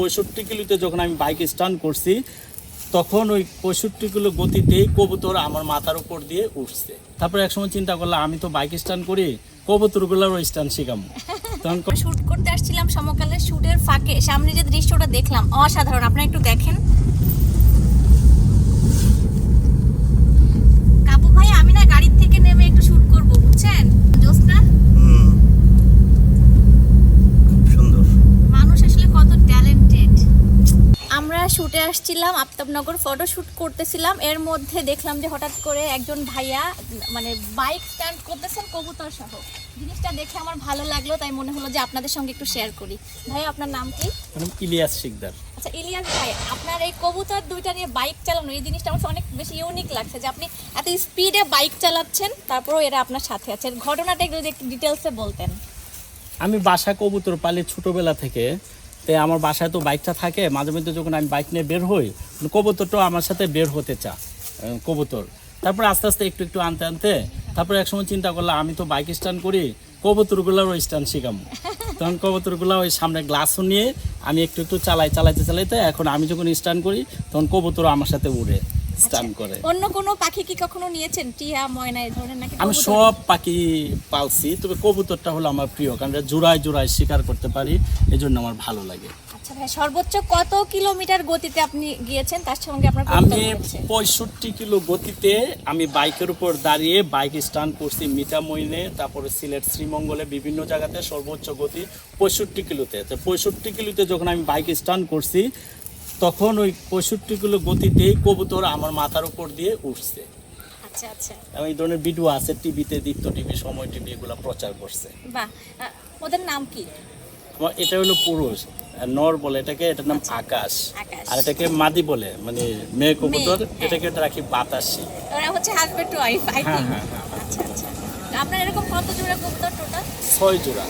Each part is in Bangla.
65 কিলোতে যখন আমি বাইক স্টার্ট করছি তখন ওই 65 কিলো গতিতেই কবুতর আমার মাথার উপর দিয়ে উঠছে। তারপরে একসময় চিন্তা করলাম আমি তো বাইক স্টার্ট করি, কবুতরগুলোরও স্টান্ট শিখাবো। তখন শুট করতে আসছিলাম সমকালের শুটের ফাঁকে সামনে যে দৃশ্যটা দেখলাম অসাধারণ, আপনারা একটু দেখেন। কাবু ভাই আমি না গাড়ির থেকে নেমে একটু শুট করব, বুঝছেন? জোসনা সুন্দর মানুষ আসলে কত ট্যালেন্টেড। আমরা শুটে আসছিলাম আফতাবনগর, ফটো শুট করতেছিলাম, এর মধ্যে দেখলাম যে হঠাৎ করে একজন ভাইয়া মানে বাইক স্ট্যান্ড করতেছেন কবুতর সহ। জিনিসটা দেখে আমার ভালো লাগলো, তাই মনে হলো যে আপনাদের সঙ্গে একটু শেয়ার করি। ভাই আপনার নাম কি? ইলিয়াস শিকদার। আচ্ছা ইলিয়াস ভাই, আপনার এই কবুতর দুইটা নিয়ে বাইক চালানো, এই জিনিসটা আমার অনেক বেশি ইউনিক লাগছে যে আপনি এত স্পিডে বাইক চালাচ্ছেন তারপরেও এরা আপনার সাথে আছে। ঘটনাটা একটু ডিটেলসে বলতেন। আমি বাসা কবুতর পালি ছোটোবেলা থেকে, তো আমার বাসায় তো বাইকটা থাকে, মাঝে মধ্যে যখন আমি বাইক নিয়ে বের হই কবুতরটাও আমার সাথে বের হতে কবুতর। তারপরে আস্তে আস্তে একটু একটু আনতে আনতে তারপরে একসময় চিন্তা করলাম আমি তো বাইক স্টার্ট করি, কবুতরগুলোরও স্টান্ট শিখাবো। তখন কবুতরগুলো ওই সামনে গ্লাসও নিয়ে আমি একটু একটু চালাইতে এখন আমি যখন স্টার্ট করি তখন কবুতরও আমার সাথে উড়ে স্টান্ট করে। অন্য কোনো পাখি কি কখনো নিয়েছেন, টিয়া ময়না এই ধরনের নাকি? আমি সব পাখি পালছি, তবে কবুতরটা হলো আমার প্রিয়, কারণ জোড়ায় জোড়ায় শিকার করতে পারি, এই জন্য আমার ভালো লাগে। আচ্ছা ভাই, সর্বোচ্চ কত কিলোমিটার গতিতে আপনি গিয়েছেন তার সঙ্গে আপনার? আমি 65 কিলো গতিতে আমি বাইকের উপর দাঁড়িয়ে বাইক স্টার্ট করছি মিঠামইনে, তারপরে সিলেট শ্রীমঙ্গলে বিভিন্ন জায়গাতে সর্বোচ্চ গতি 65 কিলোতে। 65 কিলোতে যখন আমি বাইক স্টার্ট করছি তখন ওই 65 কিলো গতিতেই কবুতর আমার মাথার উপর দিয়ে উঠছে। আচ্ছা আচ্ছা, এই ধরনের ভিডিও আছে টিভিতে, দীপ্ত টিভি, সময় টিভি এগুলো প্রচার করছে। বাহ, ওদের নাম কি? এটা হলো পুরুষ, নর বলে এটাকে, এটার নাম আকাশ, আর এটাকে মাদি বলে, মানে মেয়ে কবুতর, এটাকে রাখি বাতাসি। ওরা হচ্ছে হাজব্যান্ড ওয়াইফ আই হ্যাঁ থিংক। হ্যাঁ হ্যাঁ। আচ্ছা আচ্ছা, আপনার এরকম কত জোড়া কবুতর টোটাল? 6 জোড়া।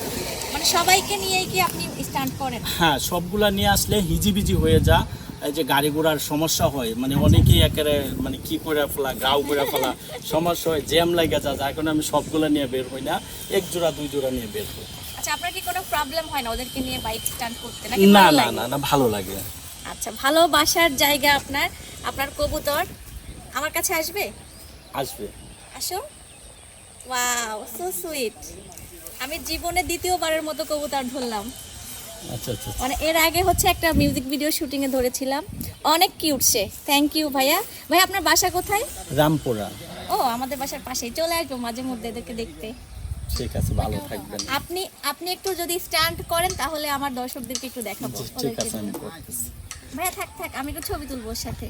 মানে সবাইকে নিয়েই কি আপনি স্টান্ট করেন? হ্যাঁ, সবগুলা নিয়ে আসলে হিজিবিজি হয়ে যা, এই যে গাড়ি ঘোড়ার সমস্যা হয়, মানে অনেকেই একেবারে মানে কি করে ফেলা, গাও করে ফেলা সমস্যা হয়, জ্যাম লাগে যা, যার কারণে আমি সবগুলা নিয়ে বের হই না, 1 জোড়া 2 জোড়া নিয়ে বের হই। আচ্ছা, আপনার কি কোনো প্রবলেম হয় না ওদেরকে নিয়ে বাইক স্টান্ট করতে? না না না না, ভালো লাগে। আচ্ছা, ভালোবাসার জায়গা আপনার, আপনার কবুতর আমার কাছে আসবে? আসবে। আসো। Wow, so sweet. আমি জীবনে দ্বিতীয়বারের মতো কবুতর ধরলাম। আচ্ছা আচ্ছা, মানে এর আগে হচ্ছে একটা মিউজিক ভিডিও শুটিংয়ে ধরেছিলাম, অনেক কিউট সে। থ্যাংক ইউ ভাইয়া। ভাই আপনার বাসা কোথায়? রামপুরা। ও, আমাদের বাসার পাশেই, চলে আসবো মাঝে মধ্যে এদেরকে দেখতে। ঠিক আছে, ভালো থাকবেন। আপনি একটু যদি স্টান্ট করেন তাহলে আমার দর্শকদেরকে একটু দেখাবো। ঠিক আছে, আমি করতেছি। ভাইয়া থাক, আমি একটু ছবি তুলবো ওর সাথে।